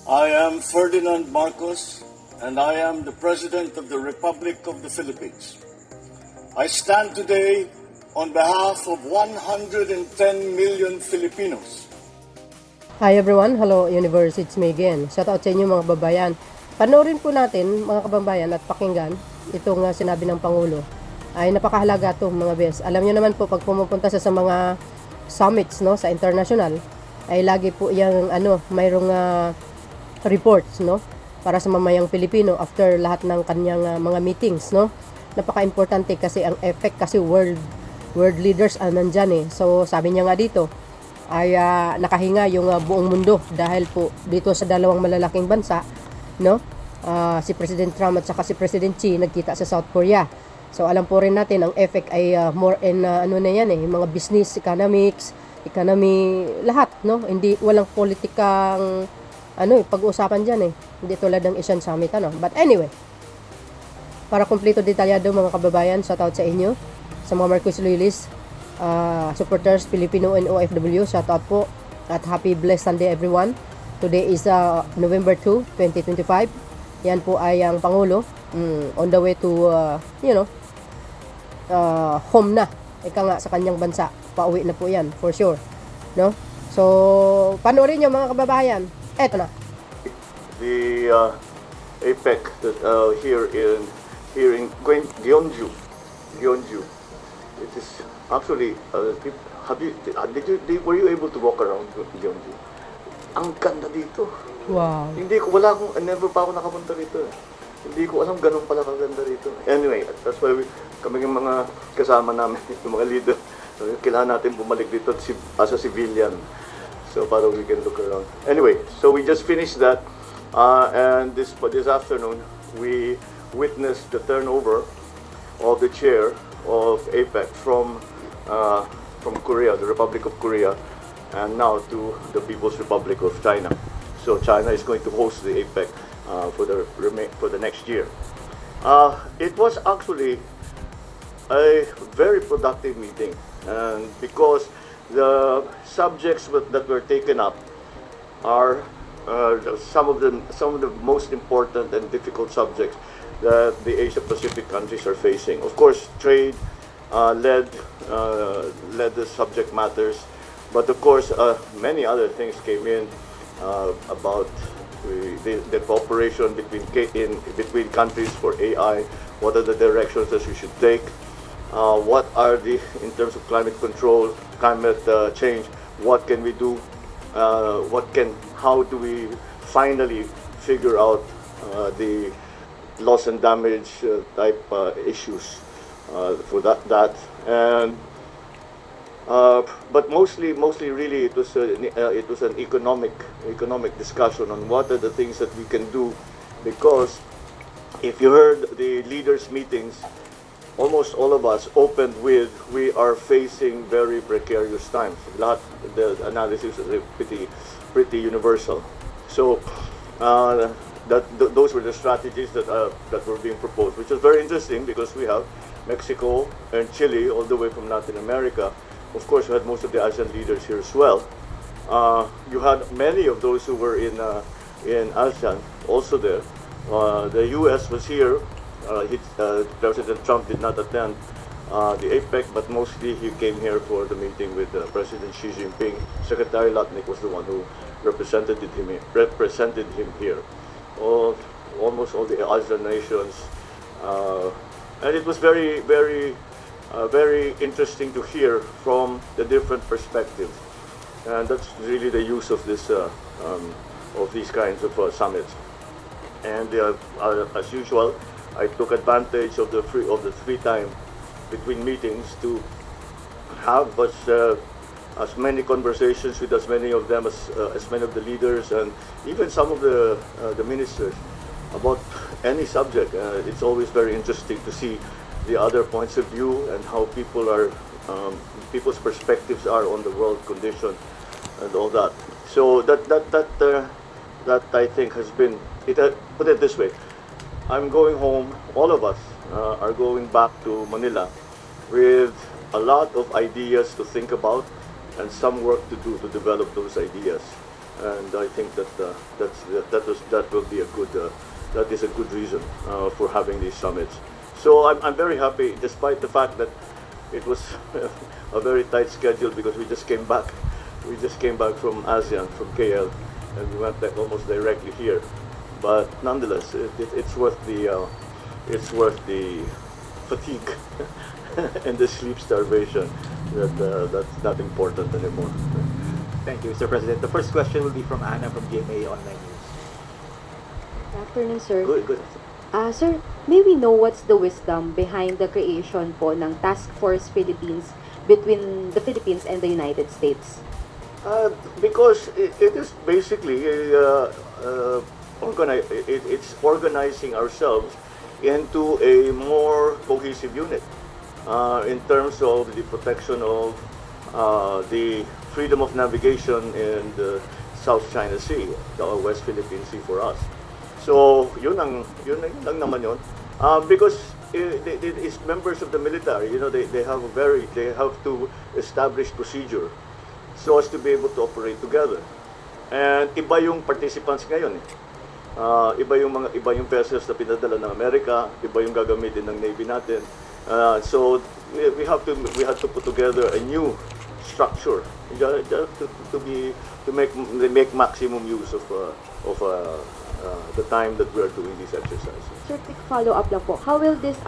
I am Ferdinand Marcos, and I am the President of the Republic of the Philippines. I stand today on behalf of 110 million Filipinos. Hi everyone, hello universe, it's me again. Shout out sa inyo mga kababayan. Panoorin po natin mga kababayan at pakinggan itong sinabi ng Pangulo. Ay napakahalaga ito mga bes. Alam niyo naman po pag pumupunta sa mga summits no sa international ay lagi po yung mayroong reports no para sa mamayang Pilipino after lahat ng kanyang mga meetings no. Napaka-importante kasi ang APEC kasi world leaders nandyan So sabi niya nga dito ay nakahinga yung buong mundo dahil po dito sa dalawang malalaking bansa no. Si President Trump at saka si President Xi nagkita sa South Korea. So alam po rin natin ang APEC ay more in mga business, economy lahat no. Hindi walang politikang pag-uusapan diyan Hindi tulad ng Asian Summit But anyway, para kumpleto detalyado mga kababayan, shout out sa inyo sa mga Marcos Loyalists, supporters Filipino and OFW, shout out po at happy blessed Sunday everyone. Today is November 2, 2025. Yan po ay ang Pangulo on the way to home na. Ika nga sa kanyang bansa. Pauwi na po yan for sure. No? So, panoorin nyo mga kababayan. Eto na. The APEC that here in Gyeongju. It is actually were you able to walk around Gyeongju? Ang ganda dito. Wow. Never pa ako nakapunta rito. Hindi ko alam ganun pala kaganda rito. Anyway, that's why kami yung mga kasama namin, yung mga leader, kailangan natin bumalik dito as a civilian. So para we can look around. Anyway, so we just finished that, and this afternoon we witnessed the turnover of the chair of APEC from Korea, the Republic of Korea, and now to the People's Republic of China. So China is going to host the APEC for the next year. It was actually a very productive meeting, and because the subjects that were taken up are some of the most important and difficult subjects that the Asia Pacific countries are facing. Of course, trade led the subject matters, but of course many other things came in about the cooperation between countries for AI. What are the directions that we should take? What are in terms of climate control, climate change? What can we do? How do we finally figure out the loss and damage type issues for that and but mostly really it was an economic discussion on what are the things that we can do, because if you heard the leaders meetings, almost all of us opened with we are facing very precarious times. The analysis is pretty universal. So those were the strategies that were being proposed, which was very interesting because we have Mexico and Chile all the way from Latin America. Of course, we had most of the ASEAN leaders here as well. You had many of those who were in ASEAN also there. The U.S. was here. President Trump did not attend the APEC, but mostly he came here for the meeting with President Xi Jinping. Secretary Lutnick was the one who represented him here. Almost all the ASEAN nations, and it was very interesting to hear from the different perspectives, and that's really the use of this of these kinds of summits. And as usual, I took advantage of the free time between meetings to have as many conversations with as many of them as many of the leaders and even some of the ministers about any subject. It's always very interesting to see the other points of view and how people's perspectives are on the world condition and all that. So that I think has been it. Put it this way, I'm going home. All of us are going back to Manila with a lot of ideas to think about and some work to do to develop those ideas. and I think that that will be a good that is a good reason for having these summits. So I'm very happy, despite the fact that it was a very tight schedule because we just came back. We just came back from ASEAN, from KL, and we went back almost directly here. But nonetheless, it's worth the fatigue and the sleep starvation. That's not important anymore. Thank you, Mr. President. The first question will be from Anna from GMA Online News. Good afternoon, sir. Good. Sir, may we know what's the wisdom behind the creation po ng Task Force Philippines between the Philippines and the United States? Because it is basically it's organizing ourselves into a more cohesive unit in terms of the protection of the freedom of navigation in the South China Sea, the West Philippine Sea for us. So yun lang naman yun. Because it's members of the military, they have to establish procedure so as to be able to operate together. And iba yung participants ngayon. Iba yung vessels na pinadala ng Amerika, iba yung gagamitin ng Navy natin. So we have to put together a new structure to make maximum use of the time that we are doing these exercises. Sir, quick follow-up lang po. How will this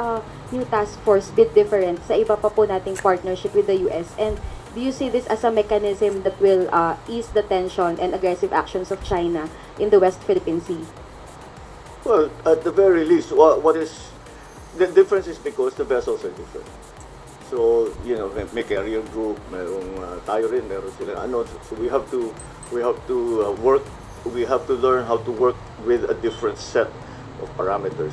new task force be different sa iba pa po nating partnership with the US? And do you see this as a mechanism that will ease the tension and aggressive actions of China in the West Philippine Sea? Well, at the very least, what is the difference is because the vessels are different. So, may carrier group, merong tayo rin, meron sila so we have to work. We have to learn how to work with a different set of parameters,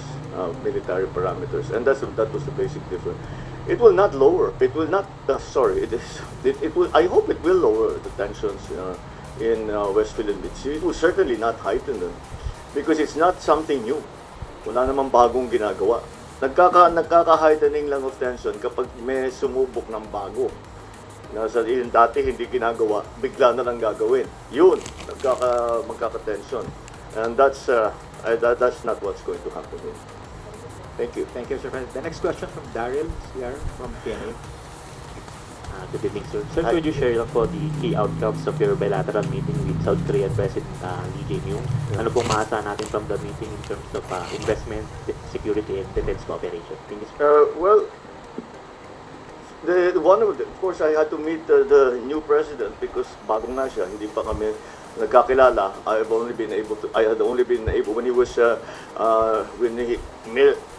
military parameters, and that was the basic difference. It will not lower. It will not. It will. I hope it will lower the tensions in West Philippine Sea. It will certainly not heighten them because it's not something new. Wala namang bagong ginagawa. Nagkaka-heightening lang of tension kapag may sumubok ng bago. Dati hindi ginagawa, bigla na lang gagawin. Yun, magkaka-tension. And that's not what's going to happen here. Thank you. Thank you, Mr. President. The next question from Daryl CR from PNA. Good evening, sir. Sir, Hi. could you share lang po the key outcomes of your bilateral meeting with South Korean President Lee Jae-myung? Ano pong maasahan natin from the meeting in terms of investment, security, and defense cooperation? Thank you, sir. Well, of course, I had to meet the new president because bagong na siya, hindi pa kami nagkakilala. I had only been able when he was when he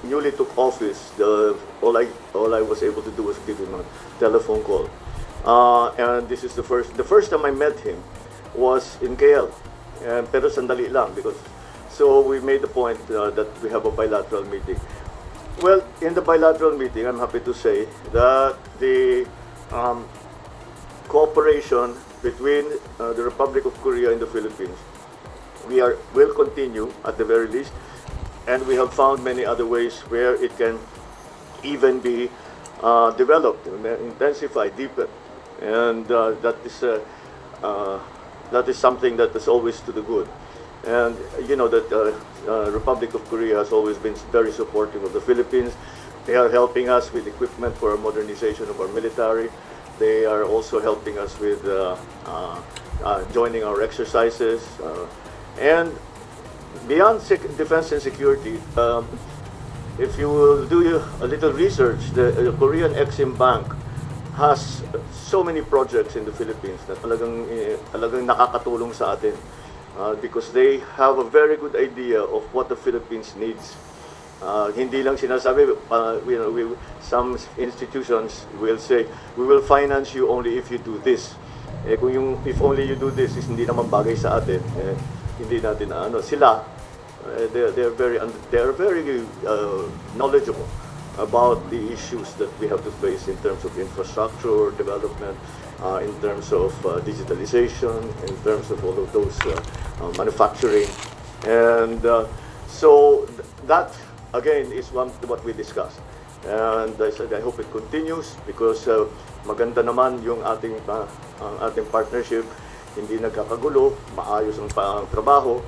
newly took office. All I was able to do was give him a telephone call. And this is the first time I met him was in KL. Pero sandali lang so we made the point that we have a bilateral meeting. Well, in the bilateral meeting, I'm happy to say that the cooperation between the Republic of Korea and the Philippines will continue at the very least, and we have found many other ways where it can even be developed, intensified, deepened, and that is something that is always to the good. And that Republic of Korea has always been very supportive of the Philippines. They are helping us with equipment for our modernization of our military. They are also helping us with joining our exercises. And beyond defense and security, if you will do a little research, the Korean Exim Bank has so many projects in the Philippines na talagang nakakatulong sa atin. Because they have a very good idea of what the Philippines needs. Hindi lang sinasabi, some institutions will say, we will finance you only if you do this. Kung yung if only you do this is hindi naman bagay sa atin, hindi natin sila, they are very knowledgeable about the issues that we have to face in terms of infrastructure development, in terms of digitalization, in terms of all of those manufacturing. And so that, again, is what we discussed. And I said, I hope it continues because maganda naman yung ating partnership. hindi nagkakagulo, maayos ang trabaho.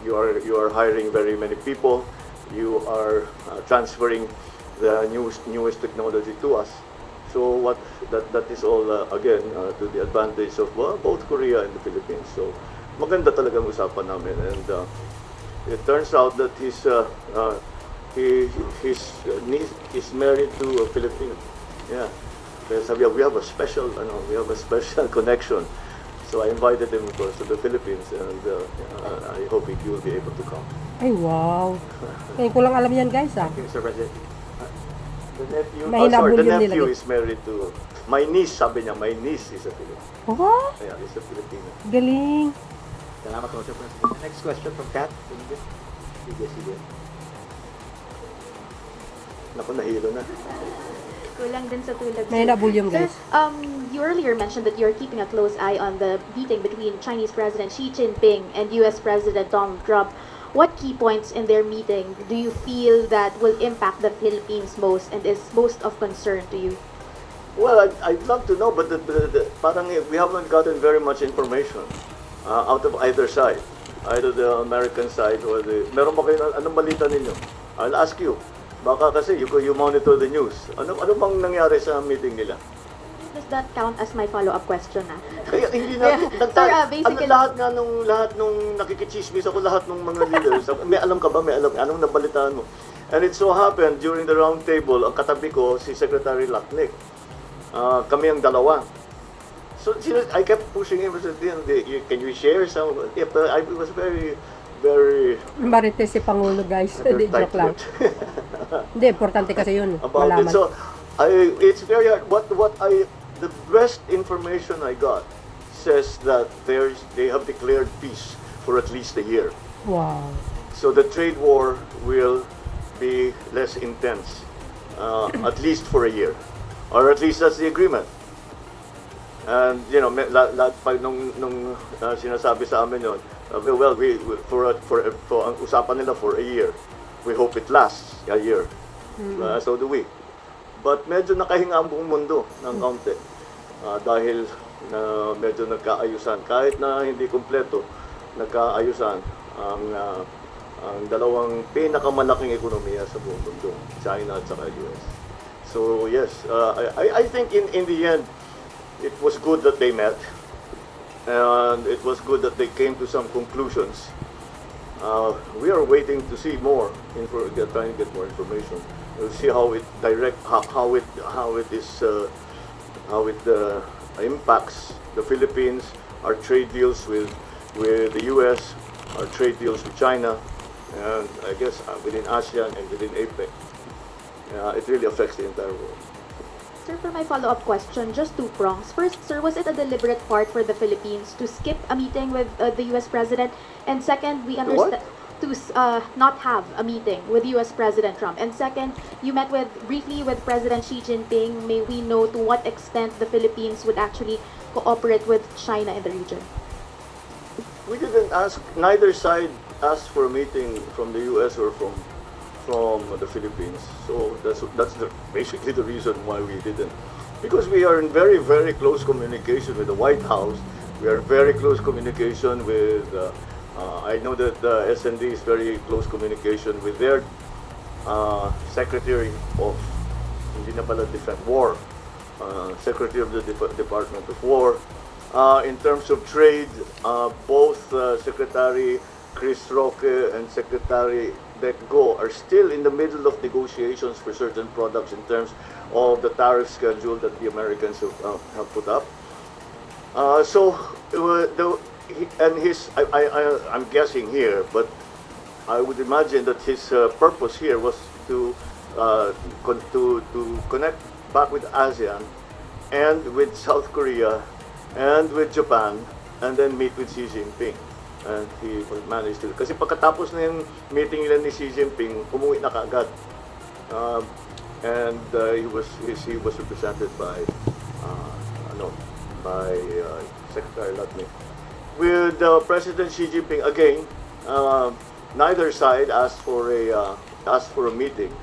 You are hiring very many people. You are transferring the newest technology to us. So that is all again to the advantage of both Korea and the Philippines. So maganda talagang usapan namin, and it turns out that his niece is married to a Filipino. Yeah, we have a special connection. So I invited him, of course, to the Philippines, and I hope he will be able to come. Ay, wow. Ngayon ko lang alam yan, guys, ah. Thank you, Mr. President. The nephew, Mahinabol the yun nephew nila. is married to my niece. Sabi niya, my niece is a Filipino. Oh, Yeah, he's a Filipino. galing. Salamat po, Mr. President. The next question from Kat. Sige. Naku, nahilo na. Kulang din sa tulad. May nabul yung Sir, guys. you earlier mentioned that you're keeping a close eye on the meeting between Chinese President Xi Jinping and US President Donald Trump. What key points in their meeting do you feel that will impact the Philippines most and is most of concern to you? Well, I'd love to know, but parang we haven't gotten very much information out of either side. Either the American side or the... Meron ba kayo, anong balita ninyo? I'll ask you. Baka kasi you monitor the news. Ano bang nangyari sa meeting nila? Does that count as my follow-up question na? Kaya hindi na... Yeah. Sir, basically... lahat nung nakikichismis ako, lahat ng mga leaders. May alam ka ba? May alam. Anong nabalitaan mo? And it so happened, during the round table, ang katabi ko, si Secretary Lacnick. Kami ang dalawa. So I kept pushing him. I said, can you share some? Yeah, but I was very... Marites si Pangulo, guys. Hindi, joke lang. Hindi, importante kasi yun. About Malaman. it. So, it's very hard. The best information I got says that they have declared peace for at least a year. Wow. So the trade war will be less intense, at least for a year, or at least that's the agreement. And pag nung sinasabi sa amin yun, well, for ang usapan nila for a year, we hope it lasts a year. So do we. But medyo nakahinga ang buong mundo ng kaunti dahil medyo nagkaayusan. Kahit na hindi kumpleto, nagkaayusan ang dalawang pinakamalaking ekonomiya sa buong mundo, China at saka US. So yes, I think in the end, it was good that they met, and it was good that they came to some conclusions. We are waiting to see more, trying to get more information. We'll see how it impacts the Philippines, our trade deals with the U.S., our trade deals with China, and I guess within ASEAN and within APEC. It really affects the entire world. Sir, for my follow-up question, just two prongs. First, sir, was it a deliberate part for the Philippines to skip a meeting with the U.S. President? And second, we understand to not have a meeting with U.S. President Trump. And second, you met briefly with President Xi Jinping. May we know to what extent the Philippines would actually cooperate with China in the region? We didn't ask, neither side asked for a meeting from the U.S. or from the Philippines. So that's basically the reason why we didn't. Because we are in very, very close communication with the White House. We are in very close communication with, I know that the SND is very close communication with their Secretary of, hindi na pala War, Secretary of the Department of War. In terms of trade, both Secretary Chris Roque and Secretary Go are still in the middle of negotiations for certain products in terms of the tariff schedule that the Americans have put up. I'm guessing here, but I would imagine that his purpose here was to connect back with ASEAN and with South Korea and with Japan, and then meet with Xi Jinping. And he managed to. Kasi pagkatapos na yung meeting nila ni Xi Jinping, umuwi na kaagad. And he was represented by Secretary Lacnick. With President Xi Jinping again, neither side asked for a meeting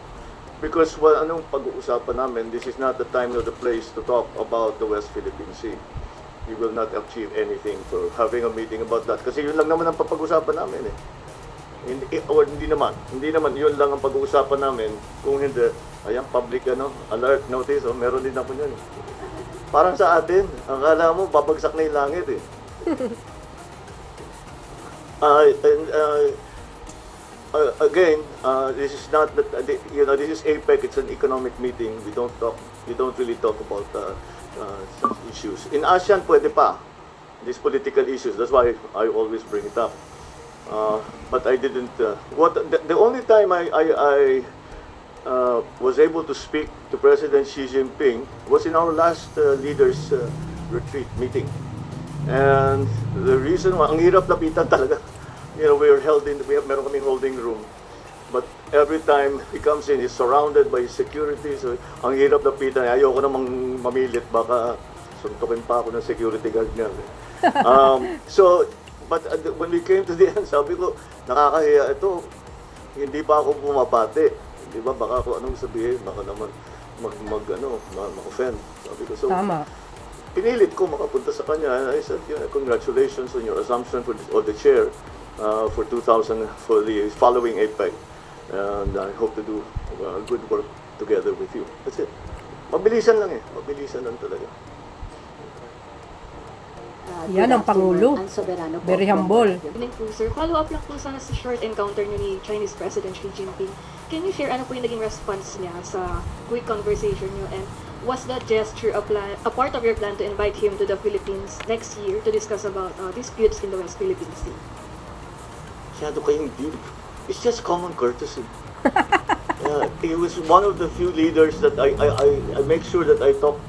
because anong pag-uusapan namin, this is not the time or the place to talk about the West Philippine Sea. we will not achieve anything for having a meeting about that. Kasi yun lang naman ang papag-usapan namin eh. Hindi naman, yun lang ang pag-uusapan namin. Kung hindi, ayan, public alert notice, meron din ako yun. Parang sa atin, akala mo, babagsak na yung langit eh. Again, this is not that this is APEC. It's an economic meeting. We don't really talk about such issues. In ASEAN, pwede pa these political issues. That's why I always bring it up. But I didn't. The only time I was able to speak to President Xi Jinping was in our last leaders retreat meeting. And the reason why, ang hirap lapitan talaga. Meron kaming holding room. But every time he comes in, he's surrounded by security. So, ang hirap lapitan. Ayoko namang mamilit. Baka suntukin pa ako ng security guard niya. But when we came to the end, sabi ko, nakakahiya ito. Hindi pa ako pumapati. Di ba? Baka ako anong sabihin. Baka naman mag-offend. Sabi ko, so, Tama. pinilit ko makapunta sa kanya. And I said, congratulations on your assumption of the chair for the following APEC. And I hope to do good work together with you. That's it. Mabilisan lang eh. Mabilisan lang talaga. Yan ang Pangulo. Ang soberano po. Very humble. Good evening po, sir. Follow-up lang po sana sa short encounter niyo ni Chinese President Xi Jinping. Can you share ano po yung naging response niya sa quick conversation niyo? And was that gesture a part of your plan to invite him to the Philippines next year to discuss about disputes in the West Philippine Sea? Masyado kayong deep. It's just common courtesy. He was one of the few leaders that I make sure that I talk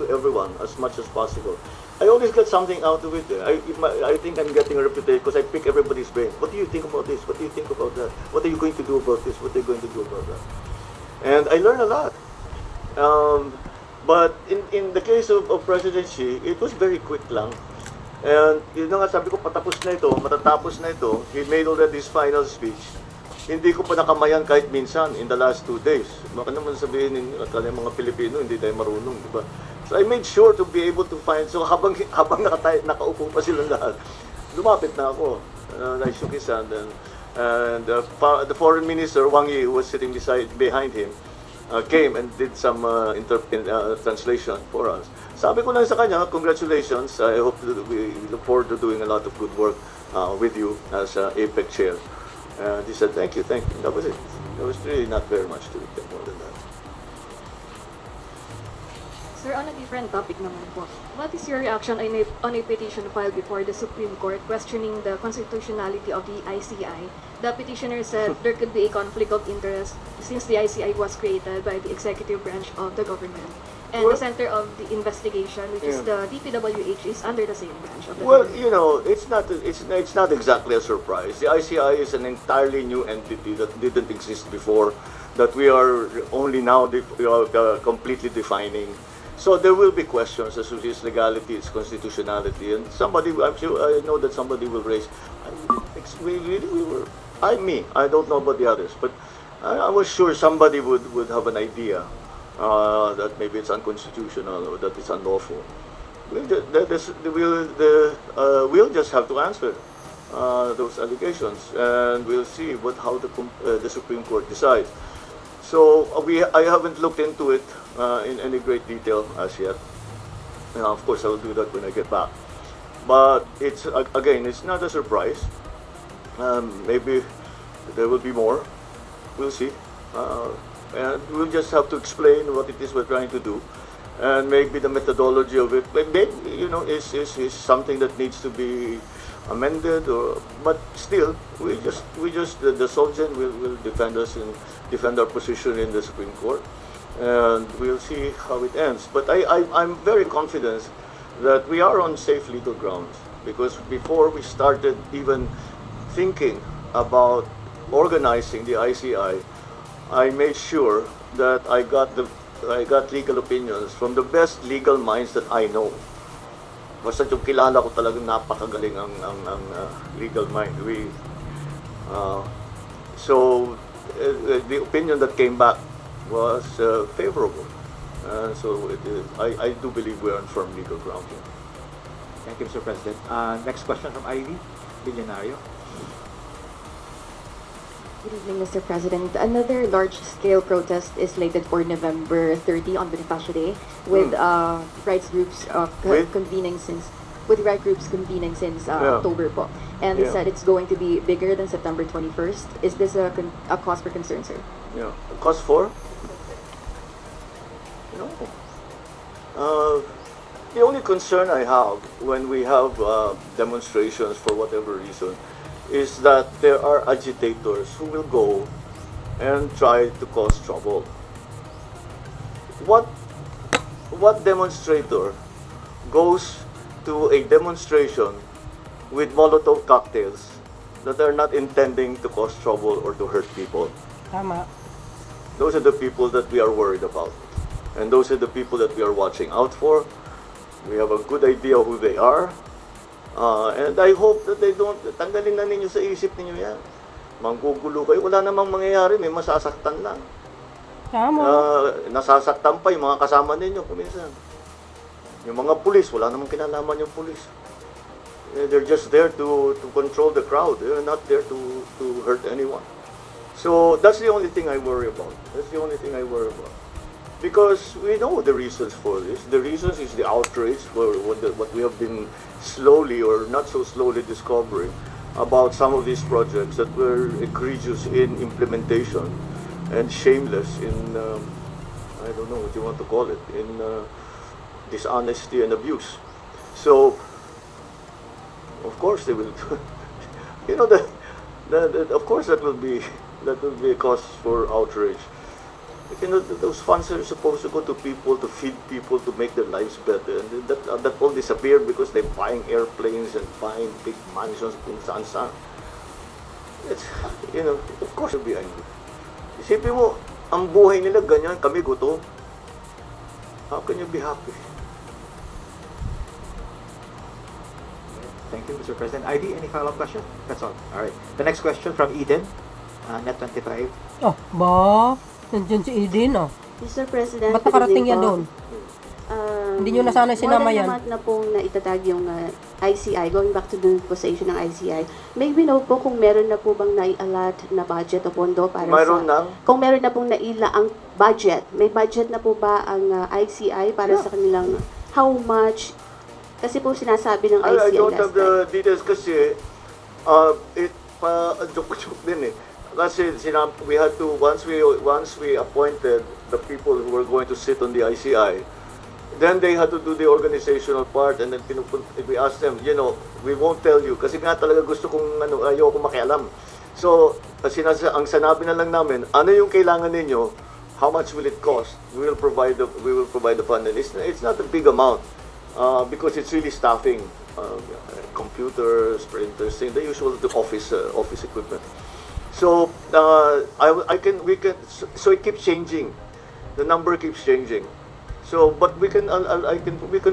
to everyone as much as possible. I always get something out of it. I think I'm getting a reputation because I pick everybody's brain. What do you think about this? What do you think about that? What are you going to do about this? What are you going to do about that? And I learn a lot. But in the case of President Xi, it was very quick lang. And yun nga sabi ko, matatapos na ito. He made already his final speech. Hindi ko pa nakamayan kahit minsan in the last 2 days. Baka naman sabihin ng mga Pilipino, hindi tayo marunong, di ba? So I made sure to be able to find, so habang nakaupo pa silang lahat, lumapit na ako. I shook his hand and the foreign minister, Wang Yi, who was sitting behind him, came and did some translation for us. Sabi ko lang sa kanya, congratulations. I hope we look forward to doing a lot of good work with you as APEC chair. And he said, thank you. That was it. There was really not very much to it more than that. Sir, on a different topic naman po, what is your reaction on a petition filed before the Supreme Court questioning the constitutionality of the ICI? The petitioner said there could be a conflict of interest since the ICI was created by the executive branch of the government. And the center of the investigation, which is the DPWH, is under the same branch of the government. It's not exactly a surprise. The ICI is an entirely new entity that didn't exist before, that we are only now completely defining. So there will be questions as to its legality, its constitutionality, and I know that somebody will raise. I don't know about the others, but I was sure somebody would have an idea that maybe it's unconstitutional or that it's unlawful. We'll just have to answer those allegations, and we'll see how the Supreme Court decides. So I haven't looked into it in any great detail as yet. Of course, I will do that when I get back. But it's not a surprise. Maybe there will be more. We'll see. And we'll just have to explain what it is we're trying to do, and maybe the methodology of it, maybe is something that needs to be amended. But still, the Solgen will defend us and defend our position in the Supreme Court, and we'll see how it ends. But I'm very confident that we are on safe legal grounds, because before we started even thinking about organizing the ICI, I made sure that I got legal opinions from the best legal minds that I know. Basta yung kilala ko talagang napakagaling ang legal mind. So the opinion that came back was favorable. So I do believe we're on firm legal ground here. Thank you, Mr. President. Next question from Ivy, Billionario. Good evening, Mr. President. Another large-scale protest is slated for November 30 on Bonifacio Day, with rights groups convening since October po. And they said it's going to be bigger than September 21st. Is this a cause for concern, sir? Yeah. Cause for? No. The only concern I have when we have demonstrations for whatever reason is that there are agitators who will go and try to cause trouble. What demonstrator goes to a demonstration with Molotov cocktails that are not intending to cause trouble or to hurt people? Tama. Those are the people that we are worried about. And those are the people that we are watching out for. We have a good idea who they are. And I hope that they don't, tanggalin na ninyo sa isip ninyo yan. Manggugulo kayo, wala namang mangyayari, may masasaktan lang. Tama. Nasasaktan pa yung mga kasama ninyo kuminsan. Yung mga pulis, wala namang kinalaman yung pulis. They're just there to control the crowd. They're not there to hurt anyone. So that's the only thing I worry about. That's the only thing I worry about. Because we know the reasons for this. The reasons is the outrage for what we have been slowly or not so slowly discovering about some of these projects that were egregious in implementation and shameless in, I don't know what you want to call it, in dishonesty and abuse. So, of course they will, you know, of course that will be a cause for outrage. You know, those funds are supposed to go to people, to feed people, to make their lives better. And that all disappeared because they're buying airplanes and buying big mansions kung saan-saan. It's, you know, of course you'll be angry. Isipin mo, ang buhay nila ganyan, kami gutom. How can you be happy? Thank you, Mr. President. Ivy, any follow-up question? That's all. All right. The next question from Eden, Net 25. Oh, ba? Nandiyan si Eden, oh. Mr. President, Ba't nakarating yan doon? Hindi nyo na sana sinama yan. More than na pong naitatag yung ICI, going back to the position ng ICI, may we know po kung meron na po bang nai-allot na budget o pondo para kung meron na pong naila ang budget, may budget na po ba ang ICI para sa kanilang how much? Kasi po sinasabi ng ICI I don't have the details kasi joke din eh. Kasi we had to, once we appointed the people who were going to sit on the ICI, then they had to do the organizational part, and then we asked them, you know, we won't tell you kasi nga talaga gusto kong ayoko makialam. So ang sanabi na lang namin, ano yung kailangan ninyo, how much will it cost? We will provide the fund, and it's not a big amount because it's really staffing, computers, printers, the usual office equipment. So so it keeps changing. The number keeps changing. So, but we can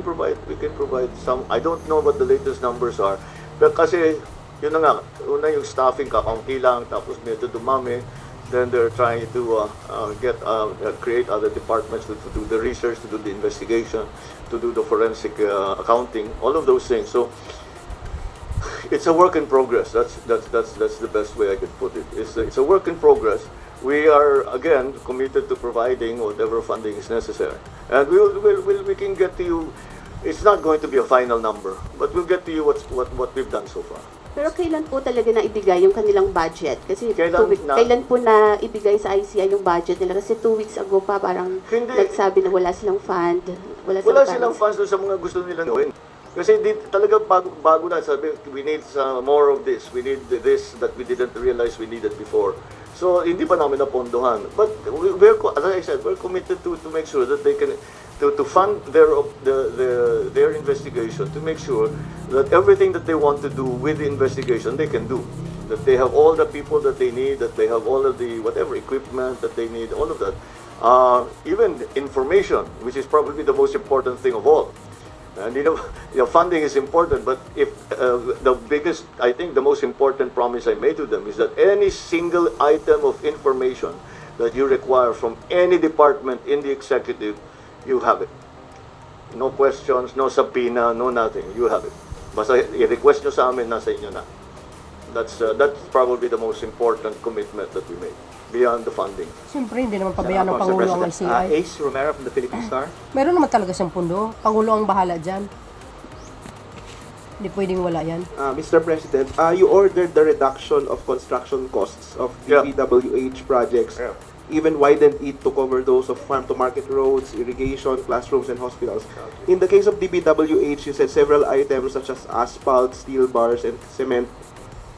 provide some. I don't know what the latest numbers are. Pero kasi yun na nga, una yung staffing kakaunti lang, tapos medyo dumami. Then they're trying to create other departments to do the research, to do the investigation, to do the forensic accounting, all of those things. So it's a work in progress. That's the best way I could put it. It's a work in progress. We are again committed to providing whatever funding is necessary, and we can get to you. It's not going to be a final number, but we'll get to you what we've done so far. Pero kailan po talaga na ibigay yung kanilang budget? Kasi kailan po na ibigay sa ICI yung budget nila? Kasi 2 weeks ago pa parang nagsabi na wala silang fund. Wala silang funds doon sa mga gusto nilang gawin. Kasi talaga bago na sabi, we need more of this. We need this that we didn't realize we needed before. So hindi pa namin napondohan. But as I said, we're committed to make sure that they can to fund their investigation, to make sure that everything that they want to do with the investigation they can do. That they have all the people that they need, that they have all of the whatever equipment that they need, all of that. Even information, which is probably the most important thing of all. And funding is important, but if I think the most important promise I made to them is that any single item of information that you require from any department in the executive, you have it. No questions, no subpoena, no nothing. You have it. Basta i-request nyo sa amin, nasa inyo na. That's probably the most important commitment that we made, beyond the funding. Siyempre, hindi naman pabayaan ng Pangulo ang ICI. Ace Romero from the Philippine Star. Meron naman talaga siyang pundo. Pangulo ang bahala dyan. Hindi pwedeng wala yan. Mr. President, you ordered the reduction of construction costs of the PWH projects, even widened it to cover those of farm-to-market roads, irrigation, classrooms, and hospitals. In the case of DPWH, you said several items such as asphalt, steel bars, and cement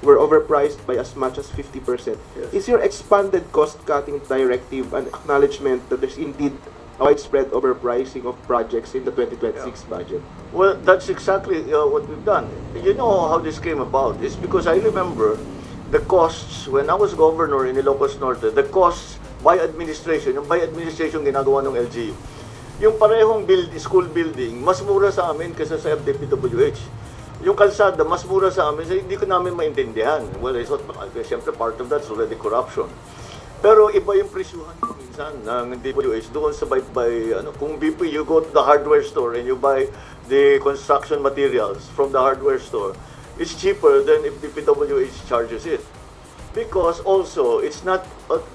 were overpriced by as much as 50%. Yes. Is your expanded cost-cutting directive an acknowledgement that there's indeed a widespread overpricing of projects in the 2026 budget? Well, that's exactly what we've done. You know how this came about. It's because I remember the costs, when I was governor in Ilocos Norte, the costs by administration, yung by administration ginagawa ng LGU, yung parehong school building, mas mura sa amin kaysa sa FDPWH. Yung kalsada, mas mura sa amin, so hindi ko namin maintindihan. Well, it's not, siyempre part of that's already corruption. Pero iba yung presyuhan minsan ng DPWH doon sa kung BP, you go to the hardware store and you buy the construction materials from the hardware store, it's cheaper than if DPWH charges it. Because also, it's not,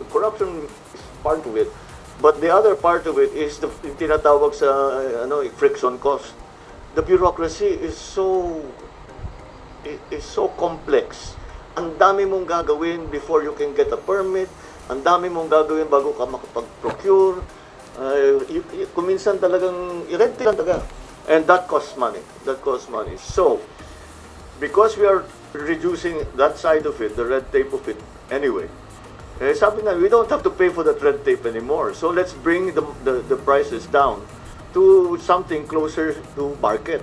corruption is part of it, but the other part of it is the tinatawag sa friction cost. The bureaucracy is so complex. Ang dami mong gagawin before you can get a permit. Ang dami mong gagawin bago ka makapag-procure. Kuminsan talagang i-red tape lang talaga. And that costs money. That costs money. So, because we are reducing that side of it, the red tape of it, anyway, sabi nga, we don't have to pay for that red tape anymore. So let's bring the prices down to something closer to market,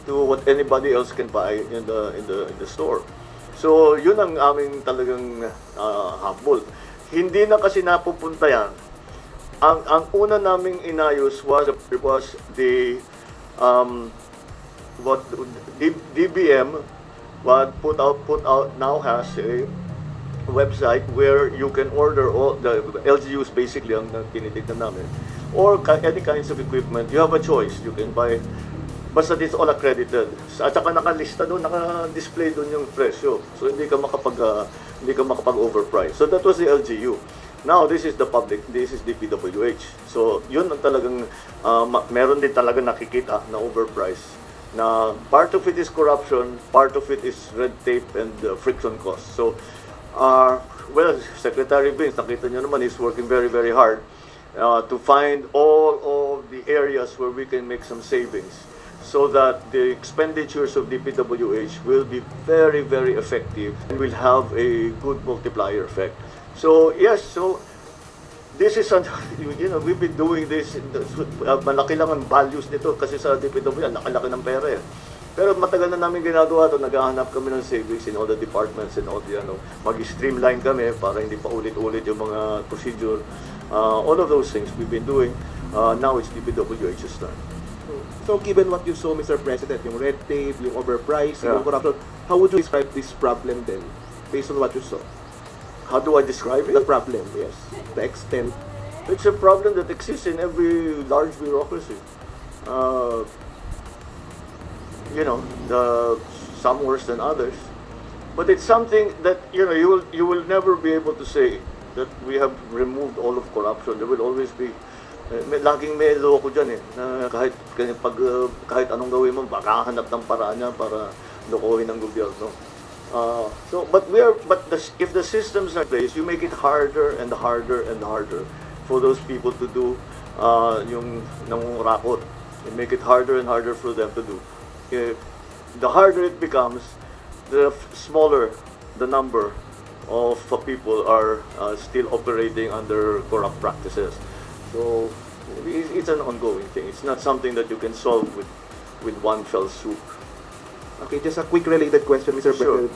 to what anybody else can buy in the store. So yun ang aming talagang habol. Hindi na kasi napupunta yan. Ang una naming inayos was the DBM put out now has a website where you can order all the LGUs basically ang tinitignan namin, or any kinds of equipment. You have a choice. You can buy, basta it's all accredited. At saka nakalista doon, naka-display doon yung presyo. So hindi ka makapag-overprice. So that was the LGU. Now this is the public, this is the PWH. So yun ang talagang meron din talaga nakikita na overprice. Na part of it is corruption, part of it is red tape and friction costs. So well, Secretary Vince, nakita niyo naman, he's working very, very hard to find all of the areas where we can make some savings so that the expenditures of DPWH will be very, very effective and will have a good multiplier effect. So, yes, so this is, we've been doing this, malaki lang ang values nito kasi sa DPWH, laki-laki ng pera eh. Pero matagal na namin ginagawa ito, naghahanap kami ng savings in all the departments and all the mag-streamline kami para hindi pa ulit-ulit yung mga procedure. All of those things we've been doing. Now it's DPWH's turn. So given what you saw, Mr. President, yung red tape, yung overpricing, yung corruption, how would you describe this problem then, based on what you saw? How do I describe it? The problem, yes. The extent. It's a problem that exists in every large bureaucracy. Some worse than others. But it's something that, you will never be able to say that we have removed all of corruption. There will always be, laging may loko dyan eh, na kahit anong gawin mo, baka hanap ng paraan niya para lokohin ng gobyerno. If the systems are in place, you make it harder and harder and harder for those people to do yung nangungurakot. You make it harder and harder for them to do. The harder it becomes, the smaller the number of people are still operating under corrupt practices. So it's an ongoing thing. It's not something that you can solve with one fell swoop. Okay, just a quick related question, Mr. Sure. President.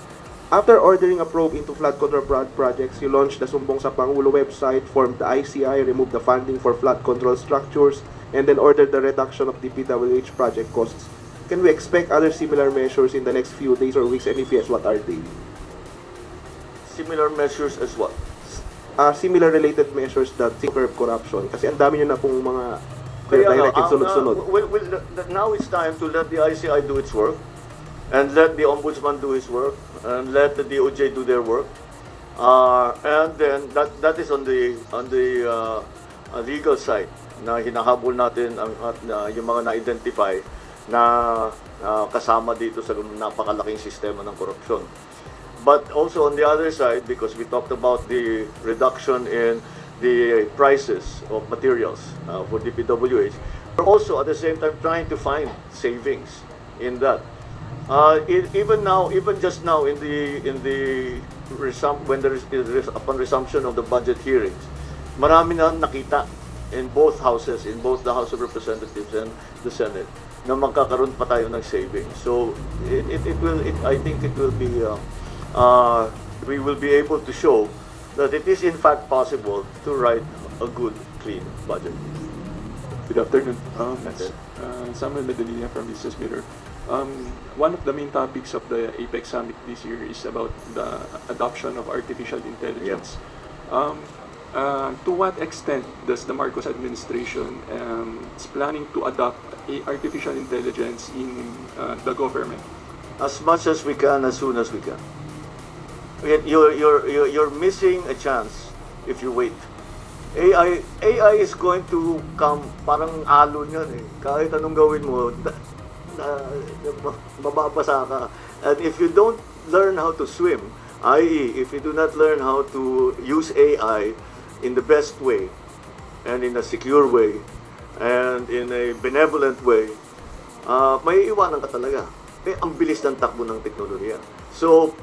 After ordering a probe into flood control projects, you launched the Sumbong sa Pangulo website, formed the ICI, removed the funding for flood control structures, and then ordered the reduction of the PWH project costs. Can we expect other similar measures in the next few days or weeks? And if yes, what are they? Similar measures as what? Similar related measures that curb corruption. Kasi ang dami nyo na pong mga they're directed sunod-sunod. Now it's time to let the ICI do its work, and let the Ombudsman do his work, and let the DOJ do their work. And then that is on the legal side na hinahabol natin yung mga na-identify na kasama dito sa napakalaking sistema ng korupsyon. But also on the other side, because we talked about the reduction in the prices of materials for DPWH, we're also at the same time trying to find savings in that. Even just now when there is upon resumption of the budget hearings, marami na nakita in both houses, in both the House of Representatives and the Senate, na magkakaroon pa tayo ng savings. So I think it will be we will be able to show that it is in fact possible to write a good, clean budget. Good afternoon. Samuel Medellina from Business Mirror. One of the main topics of the APEC summit this year is about the adoption of artificial intelligence. To what extent does the Marcos administration is planning to adopt artificial intelligence in the government? As much as we can, as soon as we can. You're missing a chance if you wait. AI is going to come, parang alon yan eh. Kahit anong gawin mo, mababasa ka. And if you don't learn how to swim, i.e., if you do not learn how to use AI in the best way, and in a secure way, and in a benevolent way, may iwanan ka talaga. Eh, ang bilis ng takbo ng teknolohiya. So,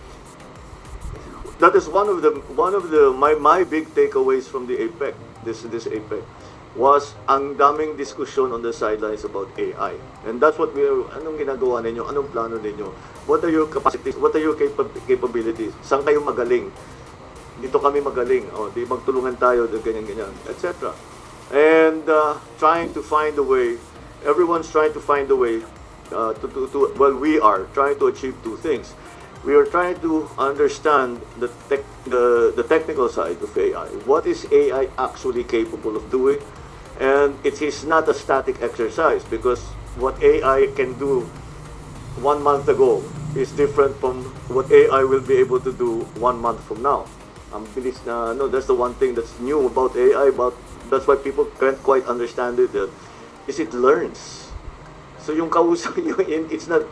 that is one of my big takeaways from the APEC, this APEC, was ang daming discussion on the sidelines about AI. And that's what anong ginagawa ninyo, anong plano ninyo, what are your capacities, what are your capabilities, saan kayo magaling, dito kami magaling, di magtulungan tayo, ganyan-ganyan, etc. And trying to find a way, everyone's trying to find a way, we are trying to achieve two things. We are trying to understand the technical side of AI. What is AI actually capable of doing? And it is not a static exercise, because what AI can do 1 month ago is different from what AI will be able to do 1 month from now. Ang bilis na, that's the one thing that's new about AI, but that's why people can't quite understand it, is it learns. So yung kausap, it's not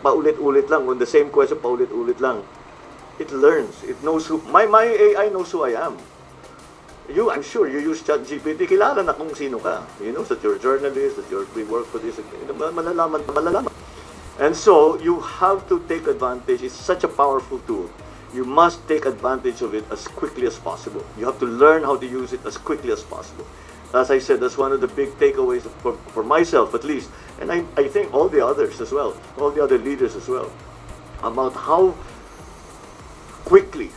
paulit-ulit lang, on the same question paulit-ulit lang. It learns. It knows who, my AI knows who I am. I'm sure you use ChatGPT, kilala na kung sino ka. You know that you're a journalist, that we work for this, malalaman. And so, you have to take advantage. It's such a powerful tool. You must take advantage of it as quickly as possible. You have to learn how to use it as quickly as possible. As I said, that's one of the big takeaways for myself at least, and I think all the others as well, all the other leaders as well, about how quickly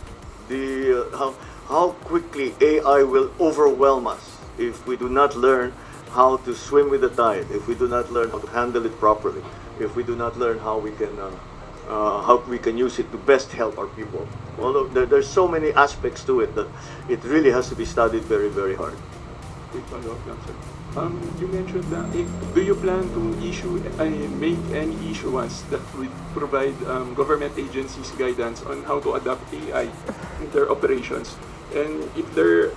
how quickly AI will overwhelm us if we do not learn how to swim with the tide, if we do not learn how to handle it properly, if we do not learn how we can use it to best help our people. Although there's so many aspects to it that it really has to be studied very, very hard. Quick follow-up lang, sir. You mentioned that, do you plan to make any issuance that would provide government agencies guidance on how to adopt AI in their operations? And if there,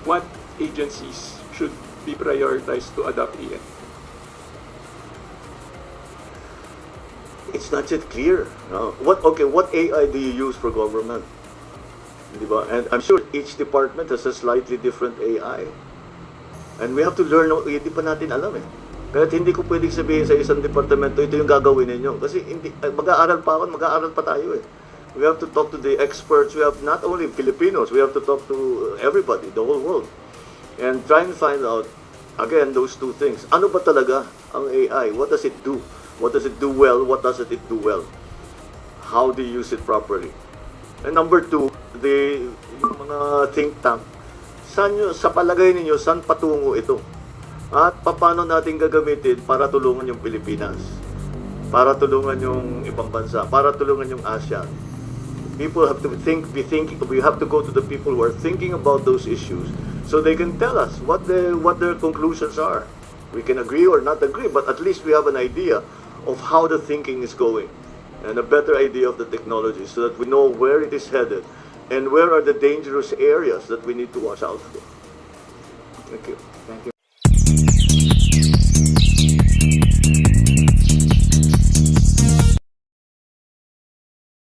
what agencies should be prioritized to adopt AI? It's not yet clear. What AI do you use for government? Diba? And I'm sure each department has a slightly different AI. And we have to learn, hindi pa natin alam eh. Kaya hindi ko pwedeng sabihin sa isang departamento, ito yung gagawin ninyo. Kasi mag-aaral pa tayo eh. We have to talk to the experts. We have not only Filipinos, we have to talk to everybody, the whole world. And try and find out, again, those two things. Ano ba talaga ang AI? What does it do? What does it do well? What doesn't it do well? How do you use it properly? And number two, yung mga think tank, sa palagay ninyo, saan patungo ito? At paano natin gagamitin para tulungan yung Pilipinas? Para tulungan yung ibang bansa? Para tulungan yung ASEAN? People have to we have to go to the people who are thinking about those issues so they can tell us what their conclusions are. We can agree or not agree, but at least we have an idea of how the thinking is going and a better idea of the technology so that we know where it is headed and where are the dangerous areas that we need to watch out for. Thank you. Thank you.